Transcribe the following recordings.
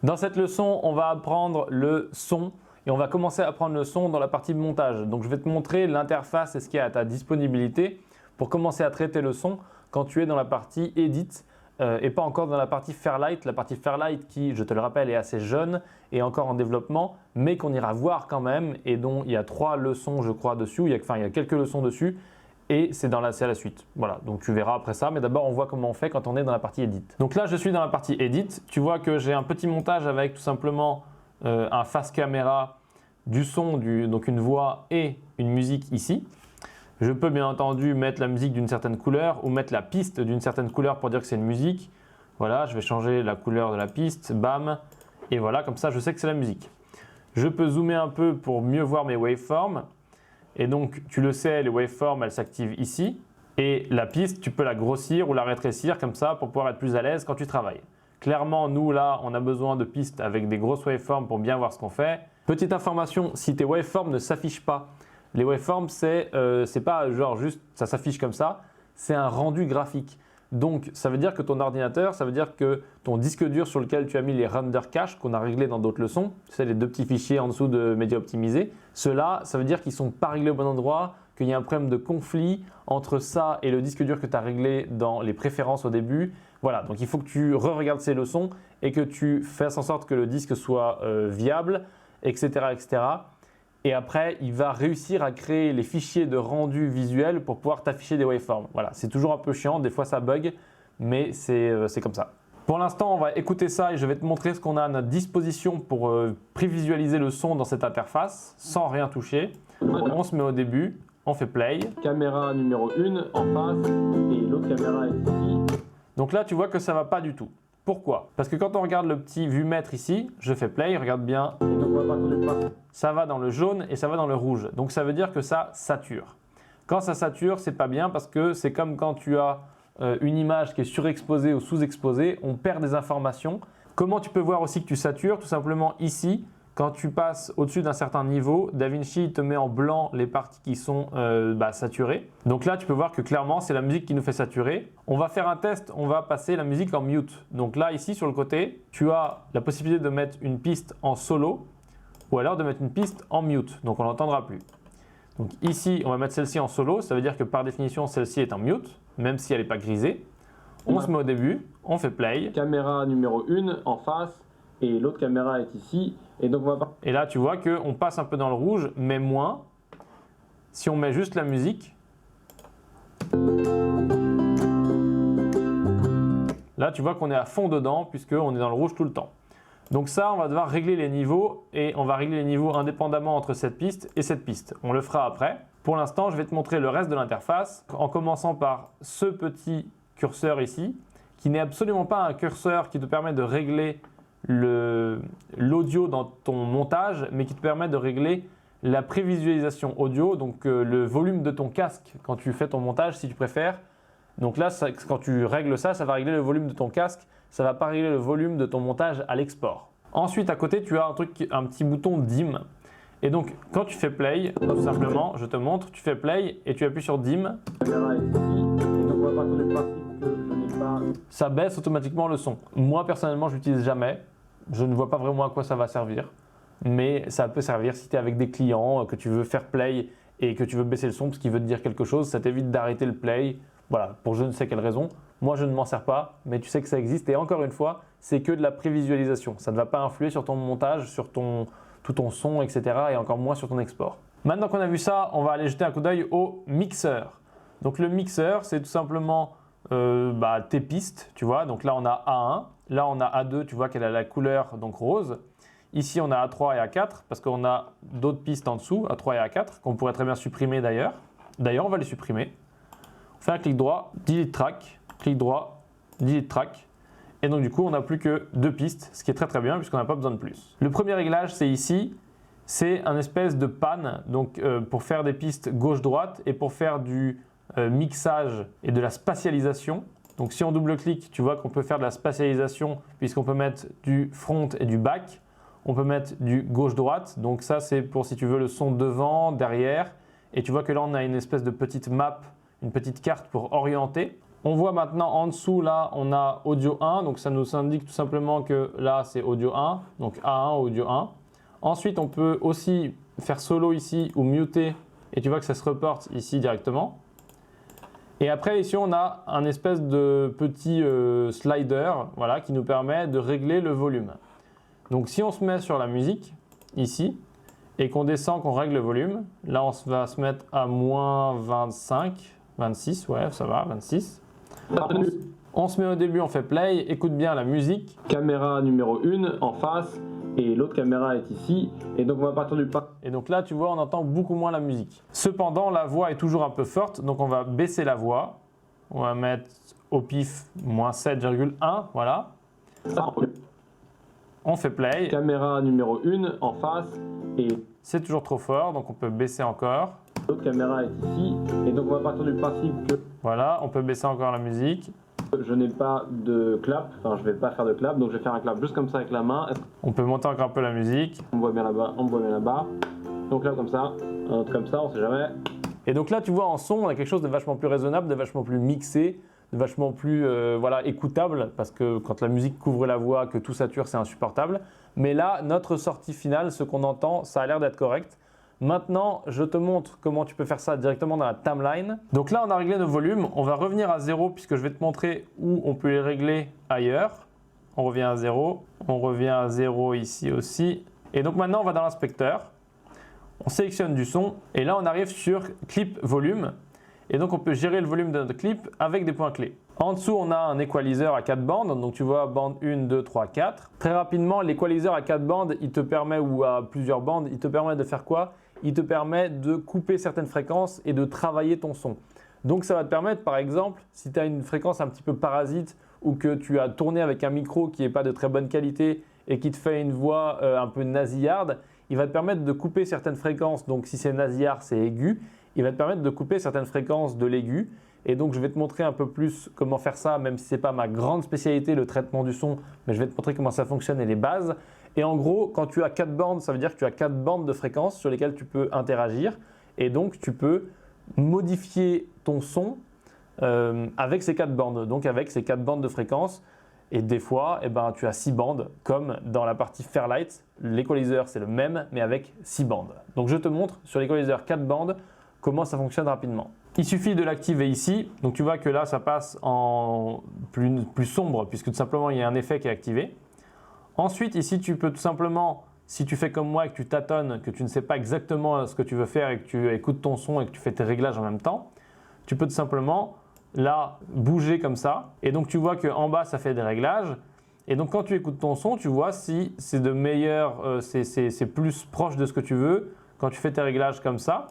Dans cette leçon, on va apprendre le son et on va commencer à apprendre le son dans la partie montage. Donc je vais te montrer l'interface et ce qui est à ta disponibilité pour commencer à traiter le son quand tu es dans la partie Edit et pas encore dans la partie Fairlight. La partie Fairlight qui, je te le rappelle, est assez jeune et encore en développement, mais qu'on ira voir quand même et dont il y a 3 leçons je crois dessus, il y a quelques leçons dessus. Et c'est à la suite. Voilà, donc tu verras après ça. Mais d'abord, on voit comment on fait quand on est dans la partie Edit. Donc là, je suis dans la partie Edit. Tu vois que j'ai un petit montage avec tout simplement un face caméra, du son, donc une voix et une musique ici. Je peux bien entendu mettre la musique d'une certaine couleur ou mettre la piste d'une certaine couleur pour dire que c'est une musique. Voilà, je vais changer la couleur de la piste. Bam. Et voilà, comme ça, je sais que c'est la musique. Je peux zoomer un peu pour mieux voir mes waveforms. Et donc, tu le sais, les waveforms, elles s'activent ici. Et la piste, tu peux la grossir ou la rétrécir comme ça pour pouvoir être plus à l'aise quand tu travailles. Clairement, nous, là, on a besoin de pistes avec des grosses waveforms pour bien voir ce qu'on fait. Petite information, si tes waveforms ne s'affichent pas, les waveforms, c'est pas genre juste ça s'affiche comme ça, c'est un rendu graphique. Donc, ça veut dire que ton ordinateur, ça veut dire que ton disque dur sur lequel tu as mis les render cache qu'on a réglé dans d'autres leçons, c'est les 2 petits fichiers en dessous de média optimisé, ceux-là, ça veut dire qu'ils ne sont pas réglés au bon endroit, qu'il y a un problème de conflit entre ça et le disque dur que tu as réglé dans les préférences au début. Voilà, donc il faut que tu re-regardes ces leçons et que tu fasses en sorte que le disque soit viable, etc., etc. Et après, il va réussir à créer les fichiers de rendu visuel pour pouvoir t'afficher des waveforms. Voilà, c'est toujours un peu chiant, des fois ça bug, mais c'est comme ça. Pour l'instant, on va écouter ça et je vais te montrer ce qu'on a à notre disposition pour prévisualiser le son dans cette interface sans rien toucher. On se met au début, on fait play. Caméra numéro 1 en face et l'autre caméra est ici. Donc là, tu vois que ça ne va pas du tout. Pourquoi? Parce que quand on regarde le petit vue-mètre ici, je fais play, regarde bien. Et donc on va partir du principe. Ça va dans le jaune et ça va dans le rouge. Donc ça veut dire que ça sature. Quand ça sature, c'est pas bien parce que c'est comme quand tu as une image qui est surexposée ou sous-exposée, on perd des informations. Comment tu peux voir aussi que tu satures? Tout simplement ici, quand tu passes au-dessus d'un certain niveau, DaVinci te met en blanc les parties qui sont saturées. Donc là, tu peux voir que clairement, c'est la musique qui nous fait saturer. On va faire un test, on va passer la musique en mute. Donc là, ici sur le côté, tu as la possibilité de mettre une piste en solo ou alors de mettre une piste en mute. Donc on l'entendra plus. Donc ici, on va mettre celle-ci en solo. Ça veut dire que par définition, celle-ci est en mute, même si elle n'est pas grisée. On se met au début, on fait play. Caméra numéro 1 en face et l'autre caméra est ici. Et donc on va Et là, tu vois qu'on passe un peu dans le rouge, mais moins. Si on met juste la musique, là, tu vois qu'on est à fond dedans puisqu'on est dans le rouge tout le temps. Donc ça, on va devoir régler les niveaux et on va régler les niveaux indépendamment entre cette piste et cette piste. On le fera après. Pour l'instant, je vais te montrer le reste de l'interface en commençant par ce petit curseur ici qui n'est absolument pas un curseur qui te permet de régler l'audio dans ton montage, mais qui te permet de régler la prévisualisation audio, donc le volume de ton casque quand tu fais ton montage si tu préfères. Donc là, quand tu règles ça, ça va régler le volume de ton casque, ça ne va pas régler le volume de ton montage à l'export. Ensuite, à côté, tu as un petit bouton Dim. Et donc, quand tu fais play, tout simplement, je te montre, tu fais play et tu appuies sur Dim. La caméra est ici. Et donc on va partir du principe que je n'ai pas. Ça baisse automatiquement le son. Moi, personnellement, je l'utilise jamais. Je ne vois pas vraiment à quoi ça va servir. Mais ça peut servir si tu es avec des clients, que tu veux faire play et que tu veux baisser le son parce qu'il veut te dire quelque chose, ça t'évite d'arrêter le play. Voilà, pour je ne sais quelle raison. Moi, je ne m'en sers pas, mais tu sais que ça existe. Et encore une fois, c'est que de la prévisualisation. Ça ne va pas influer sur ton montage, sur tout ton son, etc. et encore moins sur ton export. Maintenant qu'on a vu ça, on va aller jeter un coup d'œil au mixeur. Donc le mixeur, c'est tout simplement tes pistes, tu vois. Donc là, on a A1. Là, on a A2, tu vois qu'elle a la couleur donc rose. Ici, on a A3 et A4 parce qu'on a d'autres pistes en dessous, A3 et A4, qu'on pourrait très bien supprimer d'ailleurs. D'ailleurs, on va les supprimer. On fait un clic droit, delete track, clic droit, delete track. Et donc du coup, on n'a plus que 2 pistes, ce qui est très très bien puisqu'on n'a pas besoin de plus. Le premier réglage, c'est ici. C'est un espèce de pan donc, pour faire des pistes gauche-droite et pour faire du mixage et de la spatialisation. Donc si on double-clique, tu vois qu'on peut faire de la spatialisation puisqu'on peut mettre du front et du back. On peut mettre du gauche-droite. Donc ça, c'est pour si tu veux le son devant, derrière. Et tu vois que là, on a une espèce de petite map, une petite carte pour orienter. On voit maintenant en dessous, là, on a audio 1. Donc ça nous indique tout simplement que là, c'est audio 1. Donc A1, audio 1. Ensuite, on peut aussi faire solo ici ou muter. Et tu vois que ça se reporte ici directement. Et après, ici, on a un espèce de petit slider voilà, qui nous permet de régler le volume. Donc si on se met sur la musique, ici, et qu'on descend, qu'on règle le volume, là, on va se mettre à moins 25, 26, ouais, ça va, 26. On se met au début, on fait play, écoute bien la musique. Caméra numéro 1 en face et l'autre caméra est ici. Et donc on va partir du pas. Et donc là, tu vois, on entend beaucoup moins la musique. Cependant, la voix est toujours un peu forte, donc on va baisser la voix. On va mettre au pif moins 7,1, voilà. On fait play. Caméra numéro 1 en face et c'est toujours trop fort, donc on peut baisser encore. L'autre caméra est ici. Et donc on va partir du principe que voilà, on peut baisser encore la musique. Je n'ai pas de clap, enfin je vais pas faire de clap, donc je vais faire un clap juste comme ça avec la main. On peut monter encore un peu la musique. On voit bien là-bas, on voit bien là-bas. Donc là comme ça, un autre comme ça, on sait jamais. Et donc là tu vois en son, on a quelque chose de vachement plus raisonnable, de vachement plus mixé, de vachement plus voilà, écoutable, parce que quand la musique couvre la voix, que tout sature, c'est insupportable. Mais là, notre sortie finale, ce qu'on entend, ça a l'air d'être correct. Maintenant, je te montre comment tu peux faire ça directement dans la timeline. Donc là, on a réglé nos volumes. On va revenir à 0 puisque je vais te montrer où on peut les régler ailleurs. On revient à 0. On revient à 0 ici aussi. Et donc maintenant, on va dans l'inspecteur. On sélectionne du son. Et là, on arrive sur clip volume. Et donc, on peut gérer le volume de notre clip avec des points clés. En dessous, on a un equalizer à 4 bandes. Donc, tu vois, bande 1, 2, 3, 4. Très rapidement, l'equalizer à 4 bandes, il te permet, ou à plusieurs bandes, il te permet de faire quoi? Il te permet de couper certaines fréquences et de travailler ton son. Donc, ça va te permettre, par exemple, si tu as une fréquence un petit peu parasite ou que tu as tourné avec un micro qui n'est pas de très bonne qualité et qui te fait une voix un peu nasillarde, il va te permettre de couper certaines fréquences. Donc, si c'est nasillard, c'est aigu. Il va te permettre de couper certaines fréquences de l'aigu. Et donc, je vais te montrer un peu plus comment faire ça, même si ce n'est pas ma grande spécialité, le traitement du son, mais je vais te montrer comment ça fonctionne et les bases. Et en gros, quand tu as 4 bandes, ça veut dire que tu as 4 bandes de fréquences sur lesquelles tu peux interagir. Et donc, tu peux modifier ton son avec ces 4 bandes, donc avec ces 4 bandes de fréquences. Et des fois, eh ben, tu as 6 bandes, comme dans la partie Fairlight. L'equalizer, c'est le même, mais avec 6 bandes. Donc, je te montre sur l'equalizer 4 bandes comment ça fonctionne rapidement. Il suffit de l'activer ici. Donc, tu vois que là, ça passe en plus sombre, puisque tout simplement, il y a un effet qui est activé. Ensuite, ici, tu peux tout simplement, si tu fais comme moi et que tu tâtonnes, que tu ne sais pas exactement ce que tu veux faire et que tu écoutes ton son et que tu fais tes réglages en même temps, tu peux tout simplement là bouger comme ça. Et donc, tu vois qu'en bas, ça fait des réglages. Et donc, quand tu écoutes ton son, tu vois si c'est de meilleur, c'est plus proche de ce que tu veux quand tu fais tes réglages comme ça.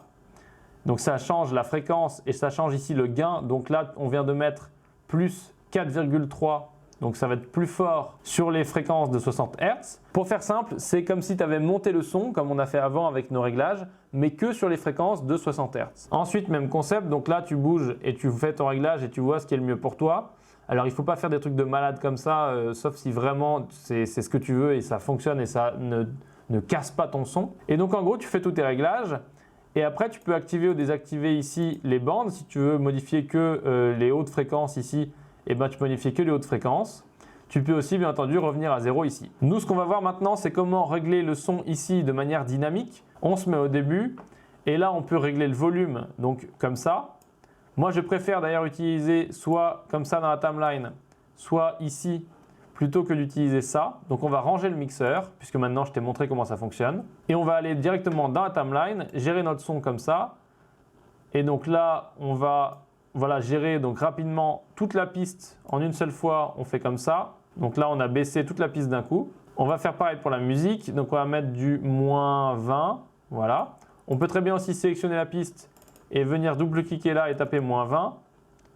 Donc, ça change la fréquence et ça change ici le gain. Donc là, on vient de mettre plus 4,3. Donc, ça va être plus fort sur les fréquences de 60 Hz. Pour faire simple, c'est comme si tu avais monté le son, comme on a fait avant avec nos réglages, mais que sur les fréquences de 60 Hz. Ensuite, même concept. Donc là, tu bouges et tu fais ton réglage et tu vois ce qui est le mieux pour toi. Alors, il ne faut pas faire des trucs de malade comme ça, sauf si vraiment c'est ce que tu veux et ça fonctionne et ça ne casse pas ton son. Et donc, en gros, tu fais tous tes réglages. Et après, tu peux activer ou désactiver ici les bandes. Si tu veux modifier que les hautes fréquences ici, eh ben, tu peux modifier que les hautes fréquences. Tu peux aussi, bien entendu, revenir à 0 ici. Nous, ce qu'on va voir maintenant, c'est comment régler le son ici de manière dynamique. On se met au début et là, on peut régler le volume, donc comme ça. Moi, je préfère d'ailleurs utiliser soit comme ça dans la timeline, soit ici, plutôt que d'utiliser ça. Donc, on va ranger le mixeur, puisque maintenant, je t'ai montré comment ça fonctionne. Et on va aller directement dans la timeline, gérer notre son comme ça. Et donc là, on va gérer donc rapidement toute la piste en une seule fois. On fait comme ça. Donc là, on a baissé toute la piste d'un coup. On va faire pareil pour la musique. Donc, on va mettre du moins 20. Voilà. On peut très bien aussi sélectionner la piste et venir double-cliquer là et taper moins 20.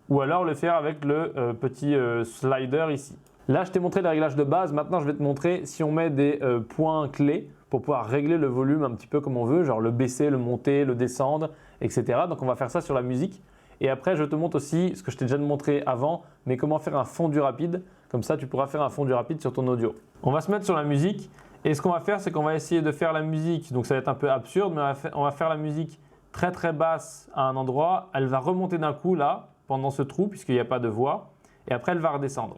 Ou alors le faire avec le petit slider ici. Là, je t'ai montré les réglages de base. Maintenant, je vais te montrer si on met des points clés pour pouvoir régler le volume un petit peu comme on veut, genre le baisser, le monter, le descendre, etc. Donc, on va faire ça sur la musique. Et après, je te montre aussi ce que je t'ai déjà montré avant, mais comment faire un fondu rapide. Comme ça, tu pourras faire un fondu rapide sur ton audio. On va se mettre sur la musique. Et ce qu'on va faire, c'est qu'on va essayer de faire la musique. Donc, ça va être un peu absurde, mais on va faire la musique très très basse à un endroit. Elle va remonter d'un coup là. pendant ce trou puisqu'il n'y a pas de voix et après elle va redescendre.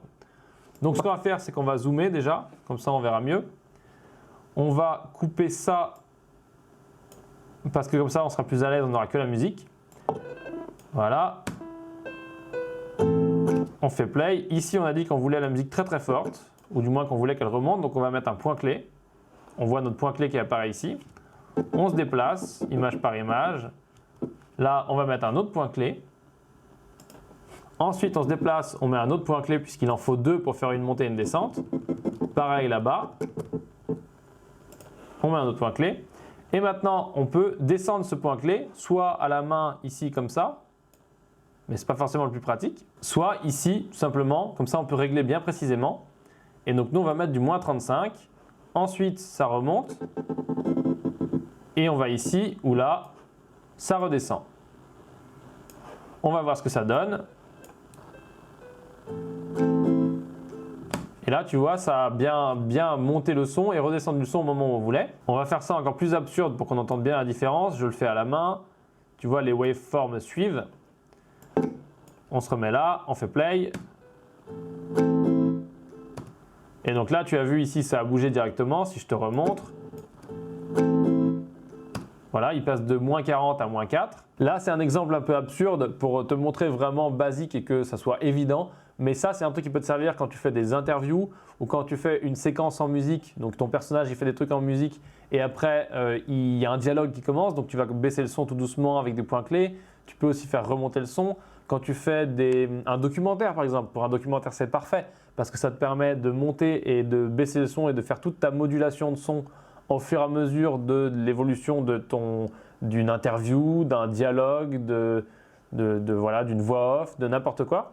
Donc ce qu'on va faire, c'est qu'on va zoomer déjà, comme ça on verra mieux. On va couper ça parce que comme ça on sera plus à l'aise, on n'aura que la musique. Voilà. On fait play. Ici on a dit qu'on voulait la musique très très forte, ou du moins qu'on voulait qu'elle remonte, donc on va mettre un point clé. On voit notre point clé qui apparaît ici. On se déplace, image par image. Là, on va mettre un autre point clé. Ensuite, on se déplace, on met un autre point clé puisqu'il en faut 2 pour faire une montée et une descente. Pareil là-bas. On met un autre point clé. Et maintenant, on peut descendre ce point clé, soit à la main ici comme ça, mais ce n'est pas forcément le plus pratique, soit ici tout simplement, comme ça on peut régler bien précisément. Et donc nous, on va mettre du moins 35. Ensuite, ça remonte. Et on va ici ou là, ça redescend. On va voir ce que ça donne. Et là, tu vois, ça a bien monté le son et redescendu le son au moment où on voulait. On va faire ça encore plus absurde pour qu'on entende bien la différence. Je le fais à la main. Tu vois, les waveforms suivent. On se remet là, on fait play. Et donc là, tu as vu ici, ça a bougé directement. Si je te remontre. Voilà, il passe de moins 40 à moins 4. Là, c'est un exemple un peu absurde pour te montrer vraiment basique et que ça soit évident. Mais ça, c'est un truc qui peut te servir quand tu fais des interviews ou quand tu fais une séquence en musique. Donc ton personnage, il fait des trucs en musique et après, il y a un dialogue qui commence. Donc tu vas baisser le son tout doucement avec des points clés. Tu peux aussi faire remonter le son. Quand tu fais un documentaire, par exemple, pour un documentaire, c'est parfait parce que ça te permet de monter et de baisser le son et de faire toute ta modulation de son au fur et à mesure de l'évolution d'une interview, d'un dialogue, voilà, d'une voix off, de n'importe quoi.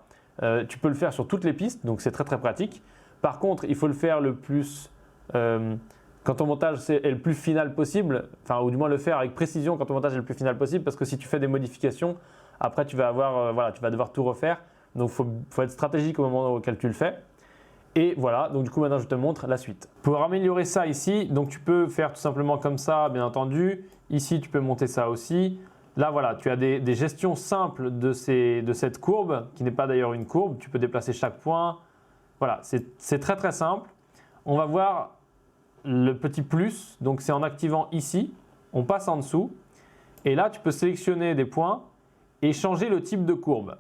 Tu peux le faire sur toutes les pistes, donc c'est très très pratique. Par contre, il faut le faire le plus, quand ton montage est le plus final possible, enfin, ou du moins le faire avec précision quand ton montage est le plus final possible, parce que si tu fais des modifications, après tu vas voilà, tu vas devoir tout refaire. Donc il faut être stratégique au moment auquel tu le fais. Et voilà, donc du coup maintenant je te montre la suite. Pour améliorer ça ici, donc tu peux faire tout simplement comme ça, bien entendu. Ici tu peux monter ça aussi. Là voilà, tu as des gestions simples de cette courbe, qui n'est pas d'ailleurs une courbe. Tu peux déplacer chaque point. Voilà, c'est très très simple. On va voir le petit plus, donc c'est en activant ici. On passe en dessous. Et là tu peux sélectionner des points et changer le type de courbe.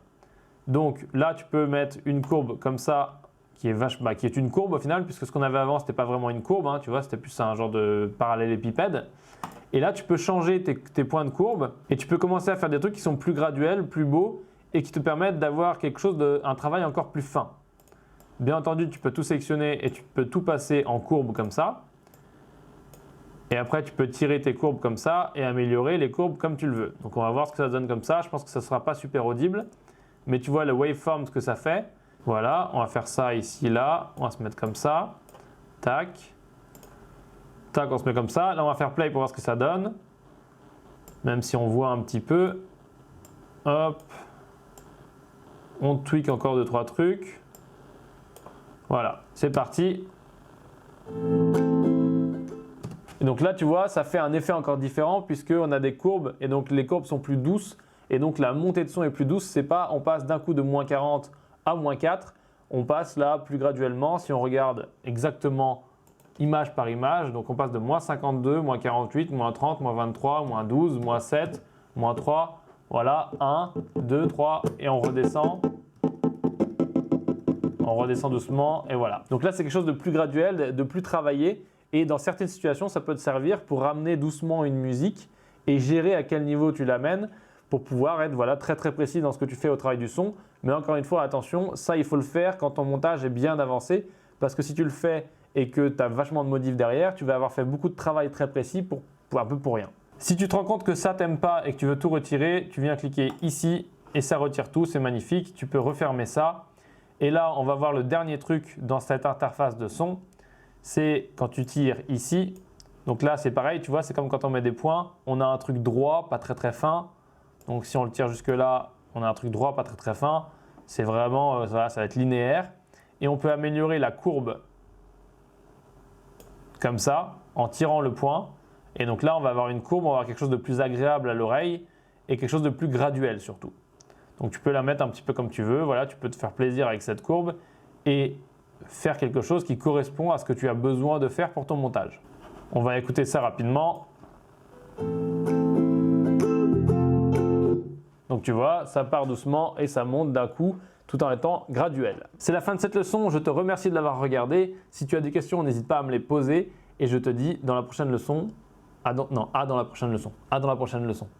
Donc là tu peux mettre une courbe comme ça, qui est une courbe au final, puisque ce qu'on avait avant, ce n'était pas vraiment une courbe, hein, tu vois, c'était plus un genre de parallélépipède. Et là, tu peux changer tes points de courbe et tu peux commencer à faire des trucs qui sont plus graduels, plus beaux et qui te permettent d'avoir un travail encore plus fin. Bien entendu, tu peux tout sélectionner et tu peux tout passer en courbe comme ça. Et après, tu peux tirer tes courbes comme ça et améliorer les courbes comme tu le veux. Donc, on va voir ce que ça donne comme ça. Je pense que ça ne sera pas super audible, mais tu vois le waveform, ce que ça fait. Voilà, on va faire ça ici, là. On va se mettre comme ça. Tac. Tac, on se met comme ça. Là, on va faire play pour voir ce que ça donne. Même si on voit un petit peu. Hop. On tweak encore 2-3 trucs. Voilà, c'est parti. Et donc là, tu vois, ça fait un effet encore différent puisqu'on a des courbes et donc les courbes sont plus douces. Et donc la montée de son est plus douce. C'est pas, on passe d'un coup de moins 40 à moins 4, on passe là plus graduellement. Si on regarde exactement image par image, donc on passe de moins 52, moins 48, moins 30, moins 23, moins 12, moins 7, moins 3, voilà, 1, 2, 3, et on redescend. On redescend doucement, et voilà. Donc là, c'est quelque chose de plus graduel, de plus travaillé, et dans certaines situations, ça peut te servir pour ramener doucement une musique et gérer à quel niveau tu l'amènes, pour pouvoir être voilà, très très précis dans ce que tu fais au travail du son. Mais encore une fois, attention, ça il faut le faire quand ton montage est bien avancé parce que si tu le fais et que tu as vachement de modifs derrière, tu vas avoir fait beaucoup de travail très précis pour un peu pour rien. Si tu te rends compte que ça t'aime pas et que tu veux tout retirer, tu viens cliquer ici et ça retire tout, c'est magnifique. Tu peux refermer ça. Et là, on va voir le dernier truc dans cette interface de son, c'est quand tu tires ici. Donc là, c'est pareil, tu vois, c'est comme quand on met des points, on a un truc droit, pas très très fin. Donc si on le tire jusque là, on a un truc droit, pas très très fin. C'est vraiment, ça va être linéaire. Et on peut améliorer la courbe comme ça, en tirant le point. Et donc là, on va avoir une courbe, on va avoir quelque chose de plus agréable à l'oreille et quelque chose de plus graduel surtout. Donc tu peux la mettre un petit peu comme tu veux, voilà, tu peux te faire plaisir avec cette courbe et faire quelque chose qui correspond à ce que tu as besoin de faire pour ton montage. On va écouter ça rapidement. Donc tu vois, ça part doucement et ça monte d'un coup tout en étant graduel. C'est la fin de cette leçon, je te remercie de l'avoir regardée. Si tu as des questions, n'hésite pas à me les poser et je te dis dans la prochaine leçon, dans la prochaine leçon.